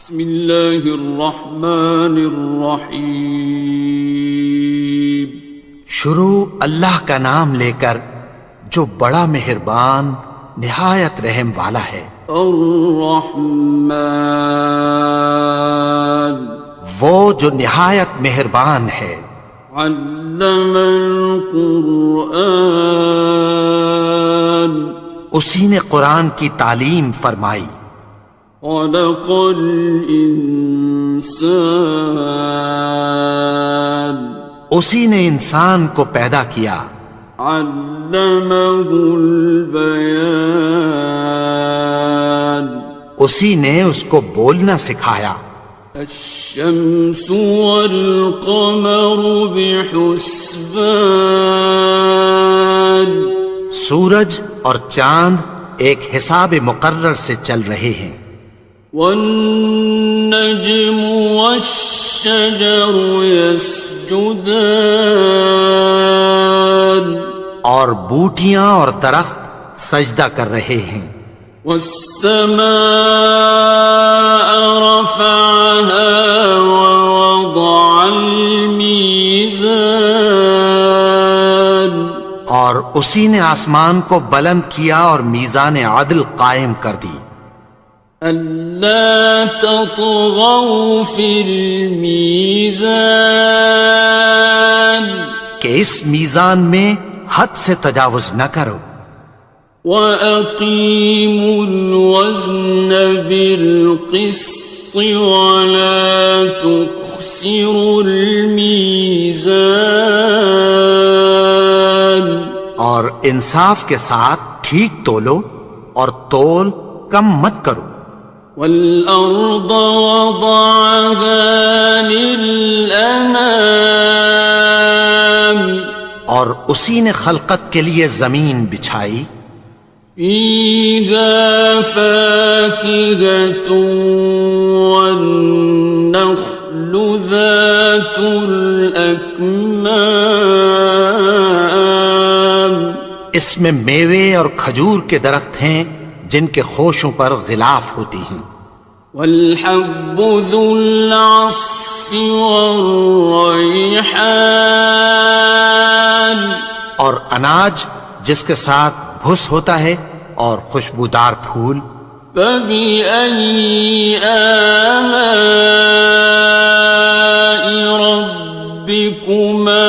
بسم اللہ الرحمن الرحیم۔ شروع اللہ کا نام لے کر جو بڑا مہربان نہایت رحم والا ہے۔ الرحمن، وہ جو نہایت مہربان ہے۔ علم القرآن، اسی نے قرآن کی تعلیم فرمائی۔ خلق الانسان، اسی نے انسان کو پیدا کیا۔ علمہ البیان، اسی نے اس کو بولنا سکھایا۔ الشمس والقمر بحسبان، سورج اور چاند ایک حساب مقرر سے چل رہے ہیں۔ والنجم والشجر يسجدان، اور بوٹیاں اور درخت سجدہ کر رہے ہیں۔ والسماء رفعها ووضع الميزان، اور اسی نے آسمان کو بلند کیا اور میزان عدل قائم کر دی۔ ألا تطغوا في الميزان، کہ اس میزان میں حد سے تجاوز نہ کرو۔ وَأَقِيمُوا الْوَزْنَ بِالْقِسْطِ وَلَا تُخْسِرُوا الْمِيزَانَ، اور انصاف کے ساتھ ٹھیک تولو اور تول کم مت کرو۔ وَالْأَرْضَ وَضَعَهَا لِلْأَنَامِ، اور اسی نے خلقت کے لیے زمین بچھائی۔ فِيهَا فَاكِهَةٌ وَالنَّخْلُ ذَاتُ الْأَكْمَامِ، اس میں میوے اور کھجور کے درخت ہیں جن کے خوشوں پر غلاف ہوتی ہیں۔ وَالْحَبُّ ذُو الْعَصْفِ وَالرَّيْحَانِ، اور اناج جس کے ساتھ بھس ہوتا ہے اور خوشبودار پھول۔ فَبِأَيِّ آلَاءِ رَبِّكُمَا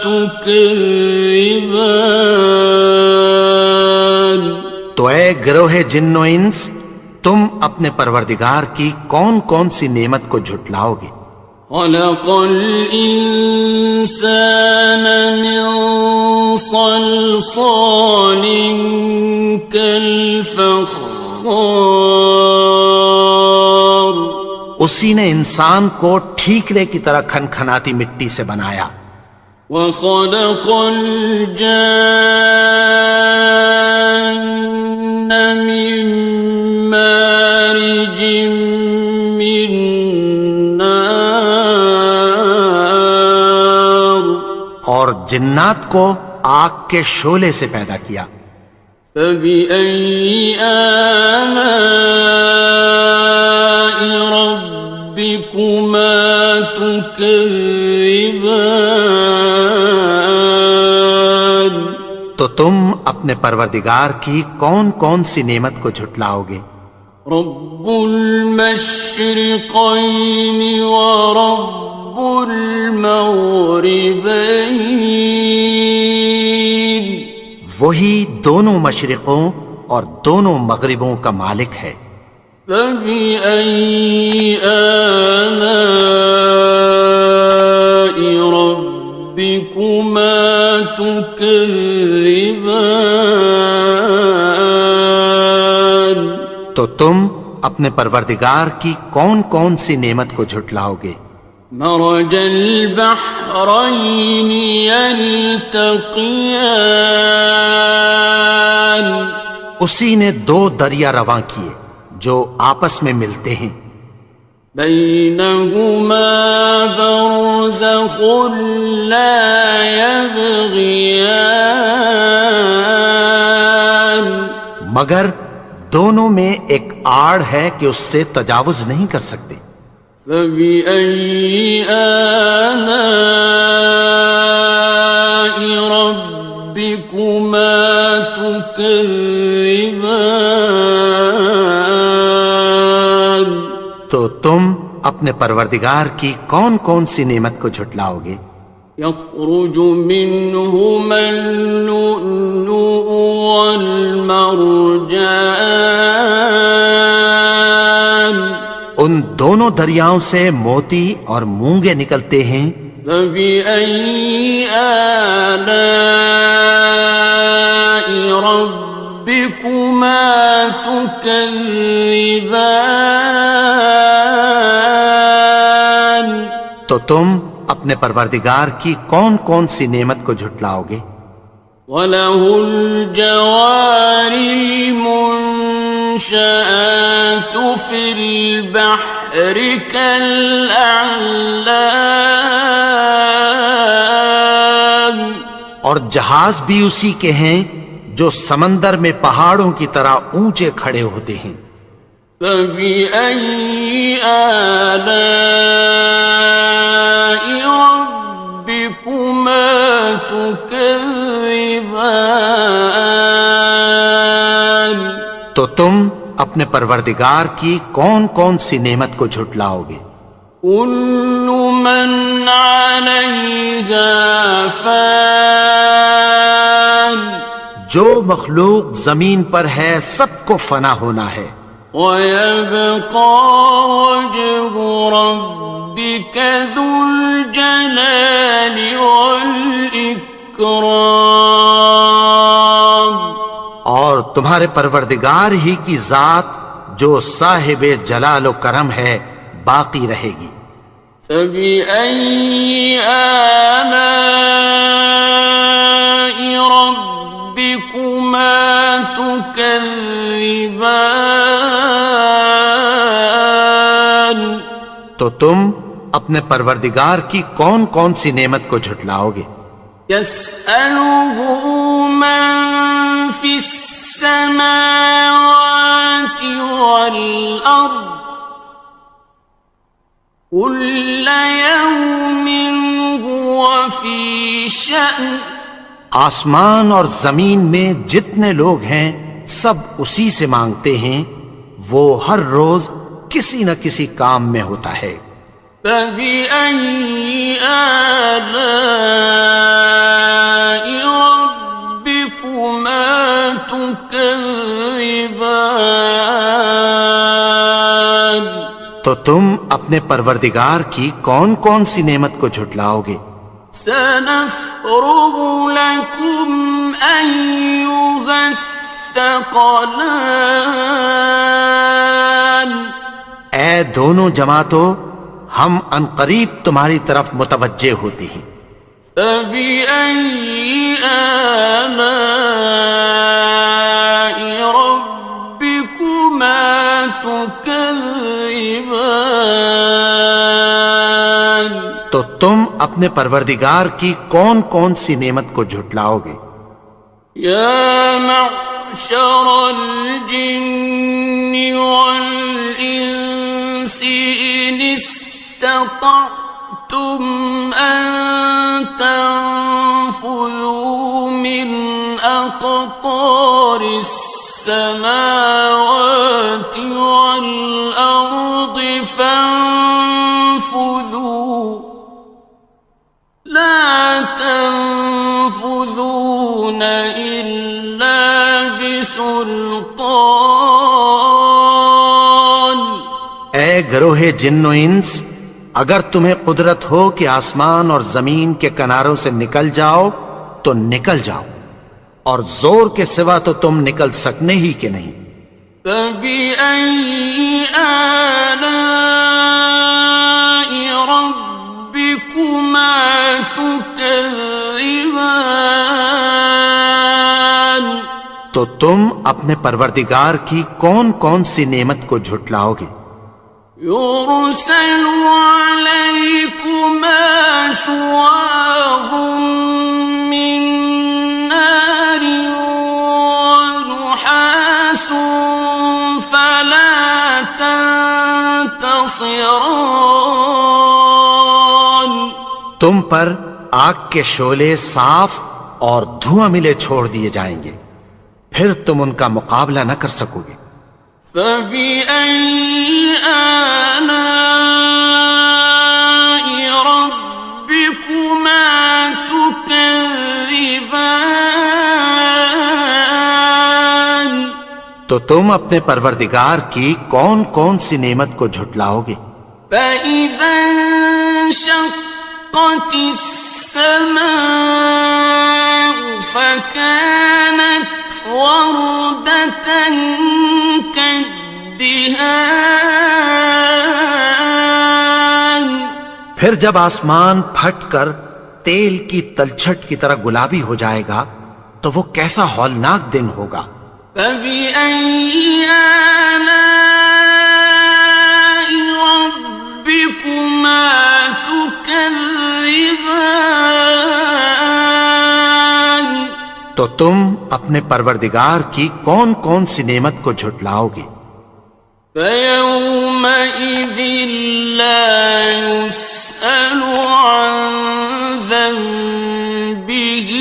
تُكَذِّبَانِ، تو اے گروہ جن و انس، تم اپنے پروردگار کی کون کون سی نعمت کو جھٹلاؤ گے؟ خَلَقَ الْإِنسَانَ مِنْ صَلْصَالٍ كَالْفَخَّارِ، اسی نے انسان کو ٹھیکرے کی طرح کھنکھناتی مٹی سے بنایا۔ وَخَلَقَ الْجَانَّ مِن مَّارِجٍ مِّن نَّارٍ، اور جنات کو آگ کے شعلے سے پیدا کیا۔ فَبِأَيِّ آلَاءِ رَبِّكُمَا تُكَذِّبَانِ، تو تم اپنے پروردگار کی کون کون سی نعمت کو جھٹلاؤ گے؟ رب المشرقین ورب المغربین، وہی دونوں مشرقوں اور دونوں مغربوں کا مالک ہے۔ فَبِأَيِّ آلَاءِ رَبِّكُمَا تُكَذِّبَانِ، تو تم اپنے پروردگار کی کون کون سی نعمت کو جھٹلاؤ گے؟ مرج البحرین یلتقیان، اسی نے دو دریا رواں کیے جو آپس میں ملتے ہیں۔ بینہما برزخ لا یبغیان، مگر دونوں میں ایک آڑ ہے کہ اس سے تجاوز نہیں کر سکتے۔ فبأي آلاء ربكما تكذبان؟ تو تم اپنے پروردگار کی کون کون سی نعمت کو جھٹلاؤ گے؟ يخرج منهما اللؤلؤ والمرجان ان دونوں دریاؤں سے موتی اور مونگے نکلتے ہیں۔ فبأي آلاء ربكما تكذبان؟ تو تم اپنے پروردگار کی کون کون سی نعمت کو جھٹلاؤ گے؟ وَلَهُ الْجَوَارِ الْمُنشَآتُ فِي الْبَحْرِ كَالْأَعْلَامِ، اور جہاز بھی اسی کے ہیں جو سمندر میں پہاڑوں کی طرح اونچے کھڑے ہوتے ہیں۔ فَبِأَيِّ آلَاءِ رَبِّكُمَا تُكَذِّبَانِ؟ تو تم اپنے پروردگار کی کون کون سی نعمت کو جھٹلاؤ گے؟ كُلُّ مَنْ عَلَيْهَا فَانٍ، جو مخلوق زمین پر ہے سب کو فنا ہونا ہے۔ وَيَبْقَى وَجْهُ رَبِّكَ ذُو الْجَلَالِ وَالْإِكْرَامِ، اور تمہارے پروردگار ہی کی ذات جو صاحب جلال و کرم ہے باقی رہے گی۔ فَبِأَيِّ آلَاءِ رَبِّكُمَا تُكَذِّبَانِ؟ تو تم اپنے پروردگار کی کون کون سی نعمت کو جھٹلاؤ گے؟ يَسْأَلُهُ مَن فِي السَّمَاوَاتِ وَالْأَرْضِ كُلَّ يَوْمٍ هُوَ فِي شَأْنٍ، آسمان اور زمین میں جتنے لوگ ہیں سب اسی سے مانگتے ہیں، وہ ہر روز کسی نہ کسی کام میں ہوتا ہے۔ فَبِأَيِّ آلَاءِ رَبِّكُمَا تُكَذِّبَانِ؟ تو تم اپنے پروردگار کی کون کون سی نعمت کو جھٹلاؤ گے؟ سَنَفْرُغُ لَكُمْ أَيُّهَ الثَّقَلَانِ، اے دونوں جماعتوں، ہم عنقریب تمہاری طرف متوجہ ہوتے ہیں۔ فَبِأَيِّ آلَاءِ رَبِّكُمَا تُكَذِّبَانِ؟ تو تم اپنے پروردگار کی کون کون سی نعمت کو جھٹلاؤ گے؟ يَا مَعْشَرَ الْجِنِّ وَالْإِنسِ إِنِ اسْتَطَعْتُمْ أَن تَنفُذُوا مِنْ أَقْطَارِ السَّمَاوَاتِ وَالْأَرْضِ فَانفُذُوا لَا تَنفُذُونَ إِلَّا بِسُلْطَانٍ۔ اے گروہ جن و انس، اگر تمہیں قدرت ہو کہ آسمان اور زمین کے کناروں سے نکل جاؤ تو نکل جاؤ، اور زور کے سوا تو تم نکل سکنے ہی کہ نہیں۔ فَبِأَيِّ آلَاءِ رَبِّكُمَا تُكَذِّبَانِ؟ تو تم اپنے پروردگار کی کون کون سی نعمت کو جھٹلاؤ گے؟ يُرْسَلُ عَلَيْكُمَا شُوَاظٌ مِّن نَّارٍ وَنُحَاسٌ فَلَا خاسران. تم پر آگ کے شعلے صاف اور دھواں ملے چھوڑ دیے جائیں گے، پھر تم ان کا مقابلہ نہ کر سکو گے۔ فبأي آلاء ربكما تكذبان. تو تم اپنے پروردگار کی کون کون سی نعمت کو جھٹلاؤ گے؟ فإذا انشقت السماء فكانت وردة كالدهان. پھر جب آسمان پھٹ کر تیل کی تلچھٹ کی طرح گلابی ہو جائے گا تو وہ کیسا ہولناک دن ہوگا۔ فبأي آلاء ربكما تكذبان. تو تم اپنے پروردگار کی کون کون سی نعمت کو جھٹلاؤ گے؟ فيومئذ لا يسأل عن ذنبه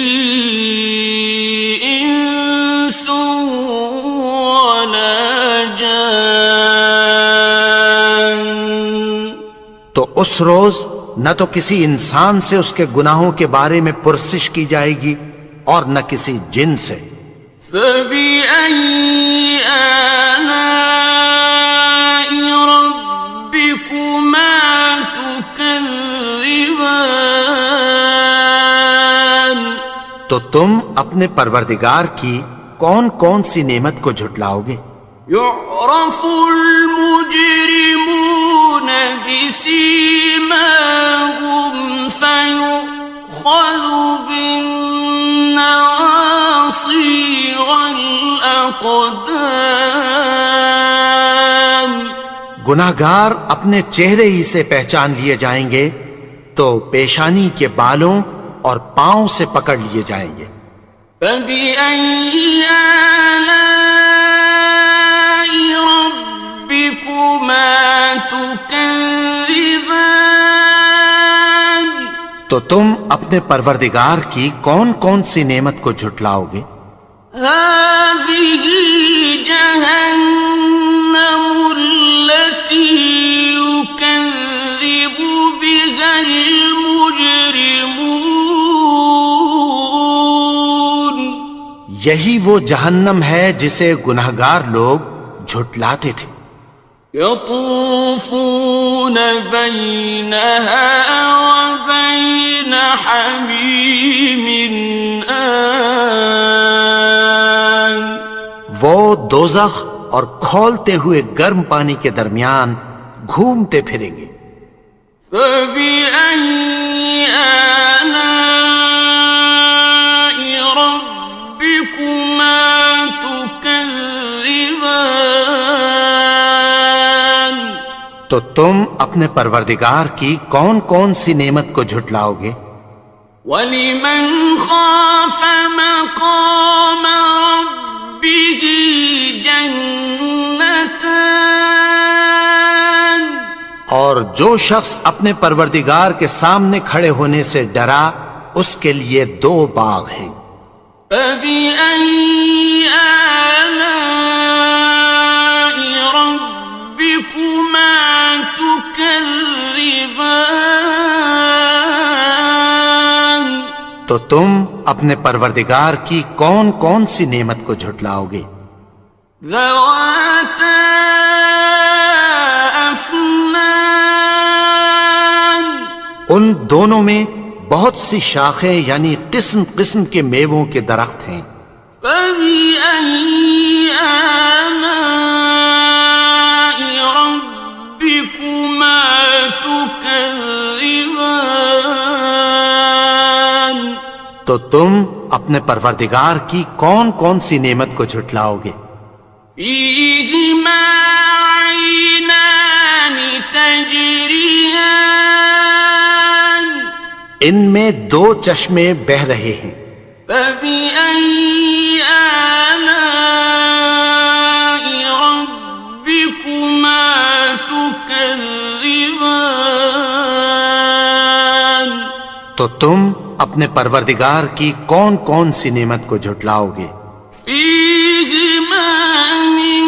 إنس ولا جان. تو اس روز نہ تو کسی انسان سے اس کے گناہوں کے بارے میں پرسش کی جائے گی اور نہ کسی جن سے۔ فبأي آلاء ربكما تكذبان. تو تم اپنے پروردگار کی کون کون سی نعمت کو جھٹلاؤ گے؟ يعرف المجرمون بسيماهم فيؤخذ بالنواصي والأقدام. گناہگار اپنے چہرے ہی سے پہچان لیے جائیں گے تو پیشانی کے بالوں اور پاؤں سے پکڑ لیے جائیں گے۔ فبأي آلاء ربكما تكذبان. تو تم اپنے پروردگار کی کون کون سی نعمت کو جھٹلاؤ گے؟ هذه جهنم التي يكذب بها المجرمون. یہی وہ جہنم ہے جسے گناہگار لوگ جھٹلاتے تھے۔ يطوفون بينها وبين حميم آن. وہ دوزخ اور کھولتے ہوئے گرم پانی کے درمیان گھومتے پھریں گے۔ فبأي آلاء ربكما تكذبان. تو تم اپنے پروردگار کی کون کون سی نعمت کو جھٹلاؤ گے؟ وَلِمَنْ خَافَ مَقَامَ رَبِّهِ جَنَّتَانِ. اور جو شخص اپنے پروردگار کے سامنے کھڑے ہونے سے ڈرا اس کے لیے دو باغ ہیں۔ فَبِأَيِّ آلَاءِ رَبِّكُمَا تُكَذِّبَانِ. تو تم اپنے پروردگار کی کون کون سی نعمت کو جھٹلاؤ گے؟ ذَوَاتَا أَفْنَانٍ. ان دونوں میں بہت سی شاخیں یعنی قسم قسم کے میووں کے درخت ہیں۔ فَبِأَيِّ آلَاءِ رَبِّكُمَا تُكَذِّبَانِ. تو تم اپنے پروردگار کی کون کون سی نعمت کو جھٹلاؤ گے؟ فِيهِمَا عَيْنَانِ تَجْرِيَانِ. ان میں دو چشمے بہہ رہے ہیں۔ فَبِأَيِّ آلَاءِ رَبِّكُمَا تُكَذِّبَانِ. تكذبان تو تم اپنے پروردگار کی کون کون سی نعمت کو جھٹلاؤ گے؟ فيهما من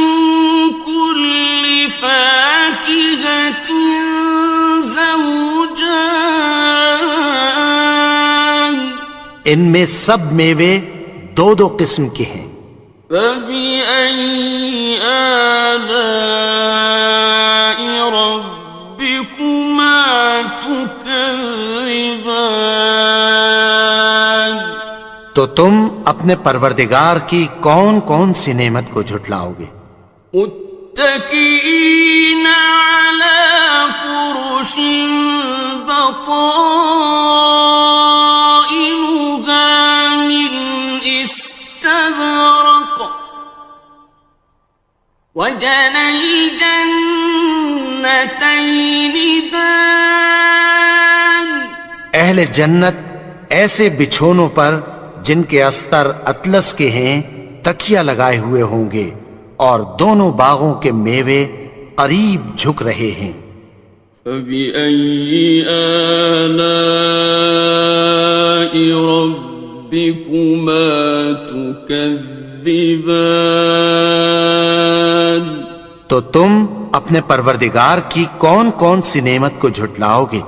كل فاكهة زوجان ان میں سب میوے دو دو قسم کے ہیں، فبأي آلاء ربكما تكذبان تو تم اپنے پروردگار کی کون کون سی نعمت کو جھٹلاؤ گے؟ متكئين على فرش بطائنها من استبرق وجنى الجنتين دان اہل جنت ایسے بچھونوں پر جن کے استر اطلس کے ہیں تکیہ لگائے ہوئے ہوں گے، اور دونوں باغوں کے میوے قریب جھک رہے ہیں۔ فبأي آلاء ربكما تكذبان تو تم اپنے پروردگار کی کون کون سی نعمت کو جھٹلاؤ گے؟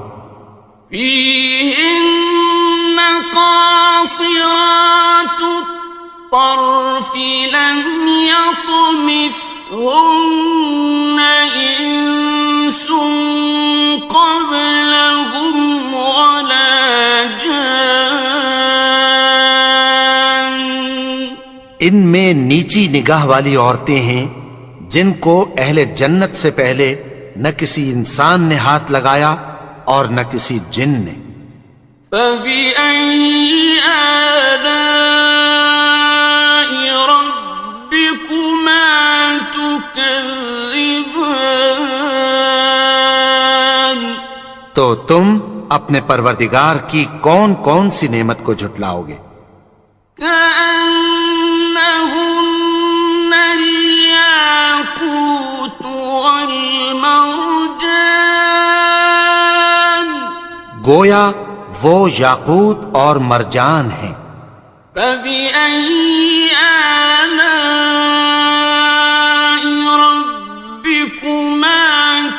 فيهن قاصرات الطرف لم يطمثهن إنس قبلهم ولا جان ان میں نیچی نگاہ والی عورتیں ہیں جن کو اہل جنت سے پہلے نہ کسی انسان نے ہاتھ لگایا اور نہ کسی جن نے۔ فبأي آلاء ربكما تكذبان تو تم اپنے پروردگار کی کون کون سی نعمت کو جھٹلاؤ گے؟ كأنهن الياقوت والمرجان گویا وہ یاقوت اور مرجان ہیں۔ فبأي آلاء ربكما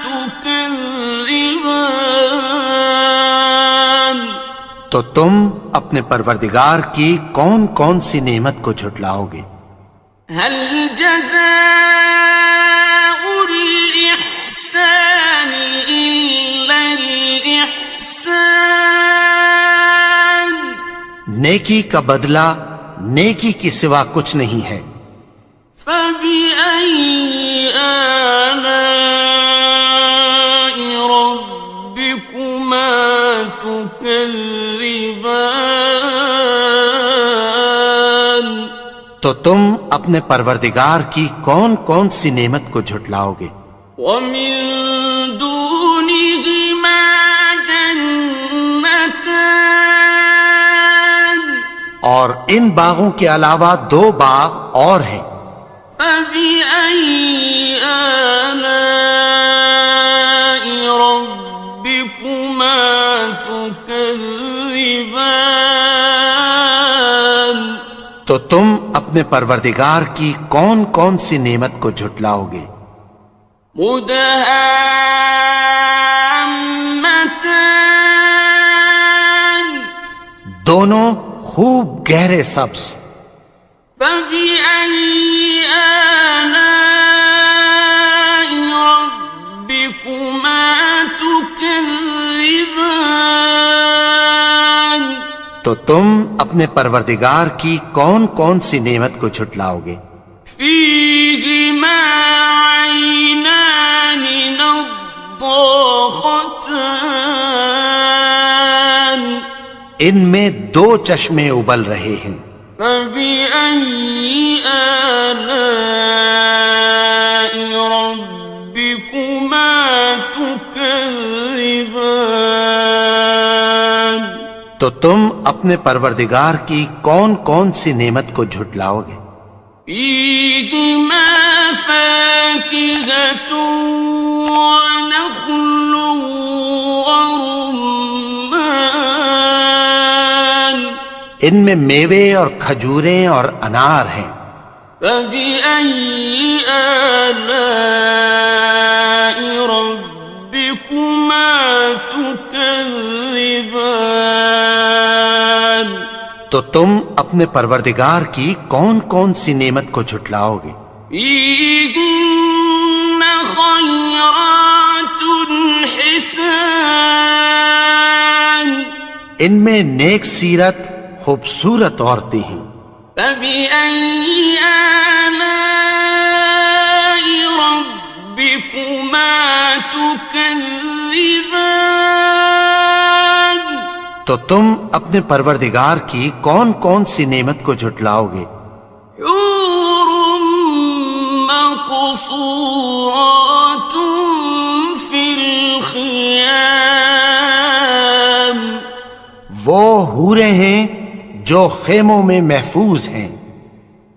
تكذبان تو تم اپنے پروردگار کی کون کون سی نعمت کو جھٹلاؤ گے؟ هل جزاء الإحسان إلا الإحسان نیکی کا بدلہ نیکی کی سوا کچھ نہیں ہے۔ فبأي آلاء ربكما تكذبان تو تم اپنے پروردگار کی کون کون سی نعمت کو جھٹلاؤ گے؟ ومن دونهما جنتان اور ان باغوں کے علاوہ دو باغ اور ہیں۔ فبأي آلاء ربكما تكذبان تو تم اپنے پروردگار کی کون کون سی نعمت کو جھٹلاؤ گے؟ مدهامتان دونوں خوب گہرے سبز۔ فبأي آلاء ربكما تكذبان تو تم اپنے پروردگار کی کون کون سی نعمت کو جھٹلاؤ گے؟ فيهما عينان نضاختان ان میں دو چشمے ابل رہے ہیں۔ فبأي آلاء ربكما تكذبان تو تم اپنے پروردگار کی کون کون سی نعمت کو جھٹلاؤ گے؟ فيهما فاكهة ونخل ورمان ان میں میوے اور کھجوریں اور انار ہیں. فبأي آلاء ربكما تكذبان تو تم اپنے پروردگار کی کون کون سی نعمت کو جھٹلاؤ گے؟ فيهن خيرات حسان ان میں نیک سیرت خوبصورت عورتیں ہیں. فبأي آلاء ربكما تكذبان تو تم اپنے پروردگار کی کون کون سی نعمت کو جھٹلاؤ گے؟ حور مقصورات في الخيام وہ حوریں ہیں جو خیموں میں محفوظ ہیں.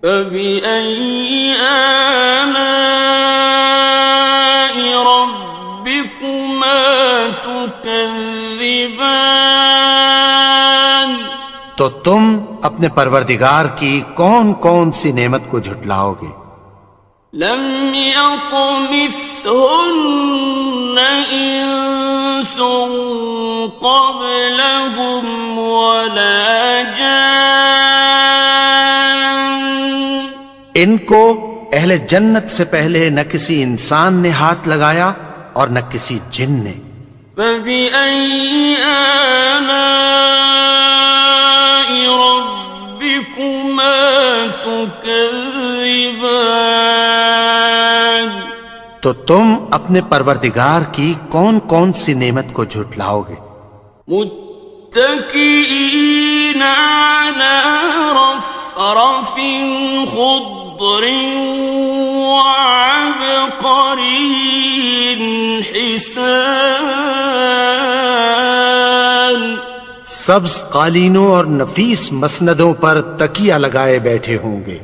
فبأي آلاء ربكما تكذبان تو تم اپنے پروردگار کی کون کون سی نعمت کو جھٹلاؤ گے؟ لم يطمثهن إنس قبلهم ولا جان ان کو اہل جنت سے پہلے نہ کسی انسان نے ہاتھ لگایا اور نہ کسی جن نے. فبأي آلاء ربكما تكذبان تو تم اپنے پروردگار کی کون کون سی نعمت کو جھٹلاؤ گے؟ متكئين على رفرف خضر وعبقري حسان سبز قالینوں اور نفیس مسندوں پر تکیہ لگائے بیٹھے ہوں گے.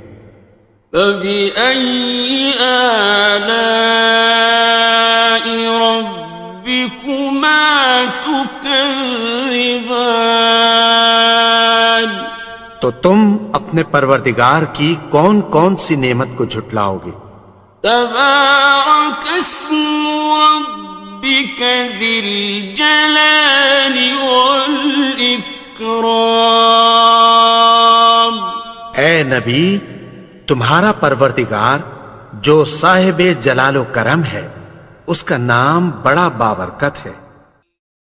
فبأي آلاء ربكما تكذبان تو تم اپنے پروردگار کی کون کون سی نعمت کو جھٹلاؤ گے؟ تبارك اسم ربك ذي الجلال والإكرام اے نبی، تمہارا پروردگار جو صاحب جلال و کرم ہے، اس کا نام بڑا بابرکت ہے.